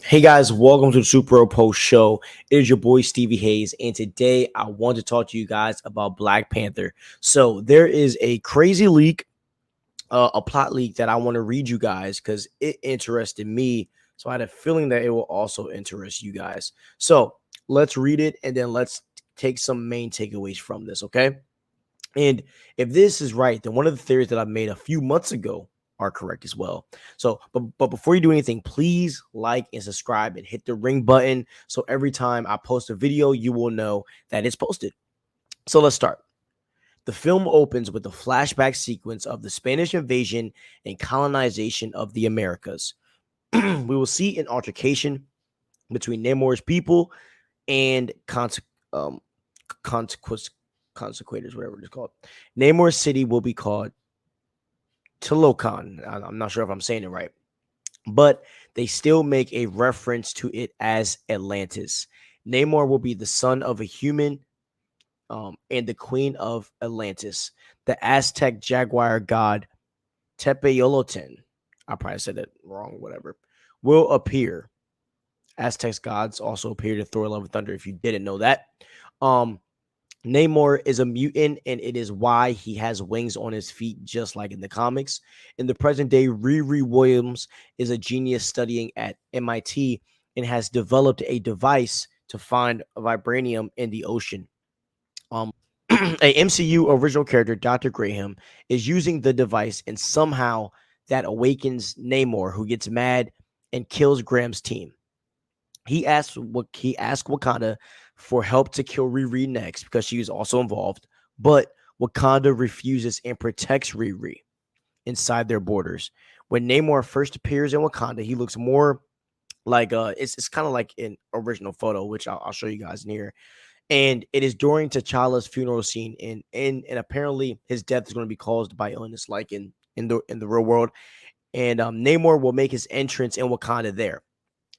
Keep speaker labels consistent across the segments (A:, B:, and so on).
A: Hey guys, welcome to the Super Bowl Post Show. It is your boy Stevie Hayes, and today I want to talk to you guys about Black Panther. So there is a crazy leak, a plot leak that I want to read you guys because it interested me. So I had a feeling that it will also interest you guys. So let's read it and then let's take some main takeaways from this, okay? And if this is right, then one of the theories that I made a few months ago are correct as well. So, but before you do anything, please like and subscribe and hit the ring button so every time I post a video, you will know that it's posted. So let's start. The film opens with a flashback sequence of the Spanish invasion and colonization of the Americas. We will see an altercation between Namor's people and um, consequence consequators, whatever it's called. Namor's city will be called Talokan. I'm not sure if I'm saying it right, but they still make a reference to it as Atlantis. Namor will be the son of a human and the queen of Atlantis. The Aztec jaguar god Tepeoloten, I probably said it wrong, whatever, will appear. Aztec's gods also appear to Thor: Love and Thunder, if you didn't know that. Um, Namor is a mutant, and it is why he has wings on his feet, just like in the comics. In the present day, Riri Williams is a genius studying at MIT and has developed a device to find vibranium in the ocean. A MCU original character, Dr. Graham, is using the device, and somehow that awakens Namor, who gets mad and kills Graham's team. He asked Wakanda for help to kill Riri next because she was also involved, but Wakanda refuses and protects Riri inside their borders. When Namor first appears in Wakanda, he looks more like it's kind of like an original photo, which I'll show you guys in here. And it is during T'Challa's funeral scene, and apparently his death is going to be caused by illness, like in the real world. And Namor will make his entrance in Wakanda there.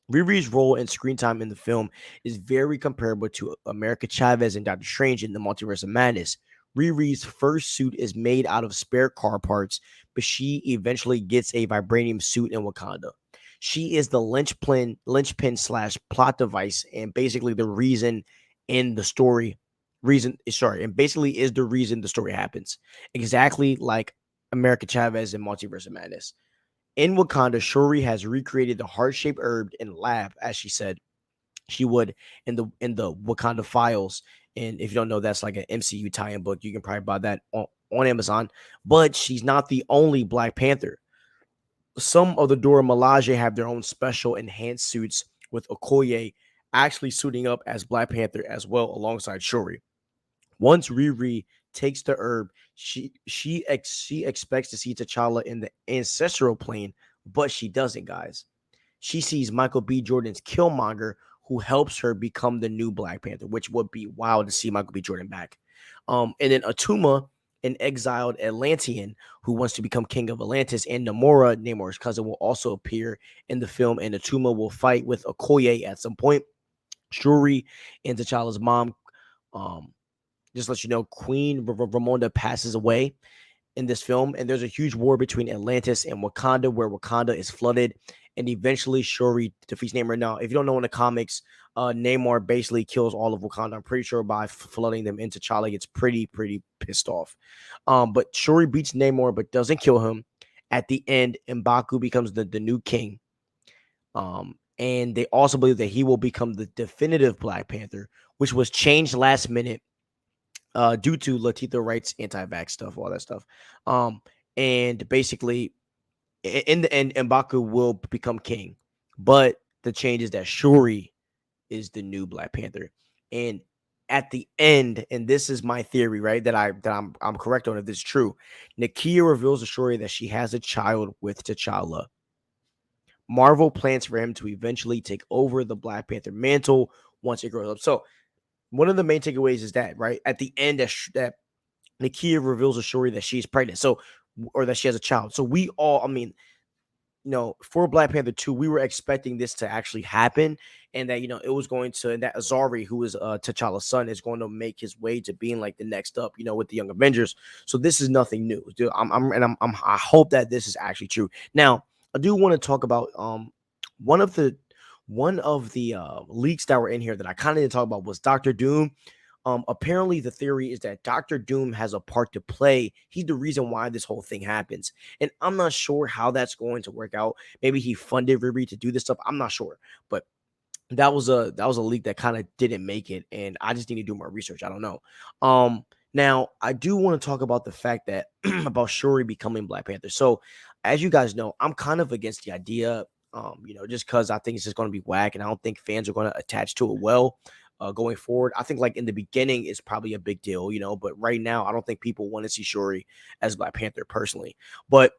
A: Riri's role and screen time in the film is very comparable to America Chavez and Doctor Strange in the Multiverse of Madness. Riri's first suit is made out of spare car parts, but she eventually gets a vibranium suit in Wakanda. She is the linchpin slash plot device, and basically the reason in the story, and basically is the reason the story happens. Exactly like America Chavez in Multiverse of Madness. In Wakanda, Shuri has recreated the heart-shaped herb in lab, as she said she would in the Wakanda Files. And if you don't know, that's like an MCU tie-in book. You can probably buy that on Amazon. But she's not the only Black Panther. Some of the Dora Milaje have their own special enhanced suits, with Okoye actually suiting up as Black Panther as well, alongside Shuri. Once Riri takes the herb, she expects to see T'Challa in the ancestral plane, but she doesn't, guys. She sees Michael B. Jordan's Killmonger, who helps her become the new Black Panther, which would be wild to see Michael B. Jordan back. And then Atuma, an exiled Atlantean who wants to become king of Atlantis, and Namora, Namor's cousin, will also appear in the film, and Atuma will fight with Okoye at some point. Shuri and T'Challa's mom, um, just let you know, Queen Ramonda passes away in this film, and there's a huge war between Atlantis and Wakanda, where Wakanda is flooded, and eventually Shuri defeats Namor. Now, if you don't know in the comics, Namor basically kills all of Wakanda. I'm pretty sure by flooding them into T'Challa, gets pretty pissed off. But Shuri beats Namor, but doesn't kill him. At the end, M'Baku becomes the new king. And they also believe that he will become the definitive Black Panther, which was changed last minute due to Latito rights, anti-vax stuff, all that stuff. And basically, in the end, M'Baku will become king. But the change is that Shuri is the new Black Panther. And at the end, and this is my theory, right? That I'm correct on if this is true. Nakia reveals to Shuri that she has a child with T'Challa. Marvel plans for him to eventually take over the Black Panther mantle once it grows up. So one of the main takeaways is that, right, at the end, that Nakia reveals to Shuri that she's pregnant, so, or that she has a child. So we all, I mean, for Black Panther 2, we were expecting this to actually happen, and that, it was going to, and that Azari, who is T'Challa's son, is going to make his way to being like the next up, with the Young Avengers. So this is nothing new, dude. I hope that this is actually true. Now, I do want to talk about one of the one of the leaks that were in here that I kind of didn't talk about was Doctor Doom. Apparently, the theory is that Doctor Doom has a part to play. He's the reason why this whole thing happens, and I'm not sure how that's going to work out. Maybe he funded Riri to do this stuff. I'm not sure, but that was a leak that kind of didn't make it, and I just need to do more research. I don't know. Now I do want to talk about the fact that about Shuri becoming Black Panther. So, as you guys know, I'm kind of against the idea. Just because I think it's just going to be whack, and I don't think fans are going to attach to it well. Going forward, I think like in the beginning it's probably a big deal, but right now I don't think people want to see Shuri as Black Panther personally. But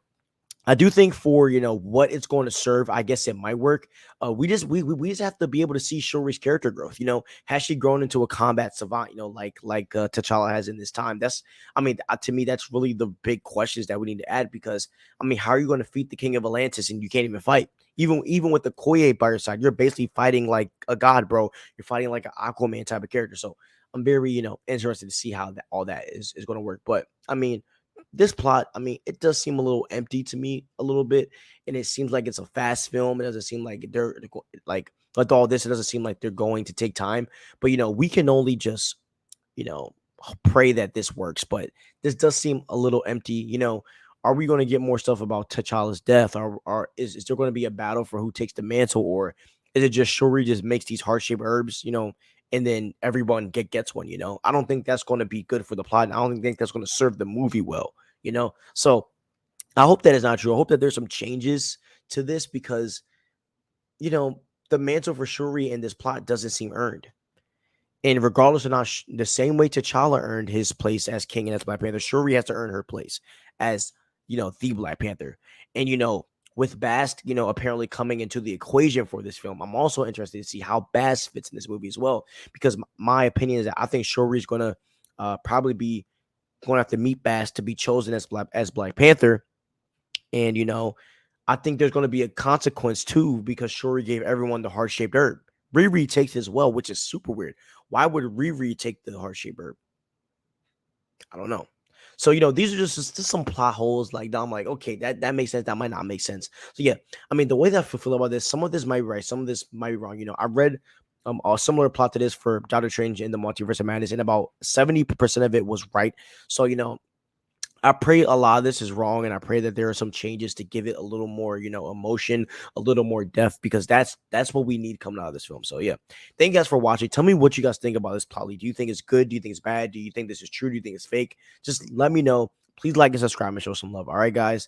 A: I do think for what it's going to serve, I guess it might work. We just have to be able to see Shuri's character growth. Has she grown into a combat savant? Like T'Challa has in this time. To me, that's really the big questions that we need to add because how are you going to defeat the King of Atlantis and you can't even fight? Even with the Koye by your side, you're basically fighting like a god, bro. You're fighting like an Aquaman type of character. So I'm very interested to see how all that is going to work. But this plot, it does seem a little empty to me a little bit, and it seems like it's a fast film. It doesn't seem like like with all this, it doesn't seem like they're going to take time. But we can only just you know pray that this works. But this does seem a little empty. Are we going to get more stuff about T'Challa's death, or is there going to be a battle for who takes the mantle, or is it just Shuri just makes these heart shaped herbs, and then everyone gets one? I don't think that's going to be good for the plot. And I don't think that's going to serve the movie well. So I hope that is not true. I hope that there's some changes to this because you know the mantle for Shuri in this plot doesn't seem earned. And regardless of not the same way T'Challa earned his place as king and as Black Panther, Shuri has to earn her place as the Black Panther. And with Bast, apparently coming into the equation for this film, I'm also interested to see how Bast fits in this movie as well. Because my opinion is that I think Shuri is gonna probably be going to have to meet Bast to be chosen as Black Panther. And I think there's going to be a consequence too because Shuri gave everyone the heart shaped herb. Riri takes it as well, which is super weird. Why would Riri take the heart shaped herb? I don't know. So these are just some plot holes. Like I'm like, okay, that makes sense. That might not make sense. So yeah, the way that I feel about this, some of this might be right, some of this might be wrong. I read a similar plot to this for Doctor Strange in the Multiverse of Madness, and about 70% of it was right. So I pray a lot of this is wrong, and I pray that there are some changes to give it a little more, emotion, a little more depth, because that's what we need coming out of this film. So yeah, thank you guys for watching. Tell me what you guys think about this plot. Do you think it's good? Do you think it's bad? Do you think this is true? Do you think it's fake? Just let me know. Please like and subscribe and show some love. All right, guys.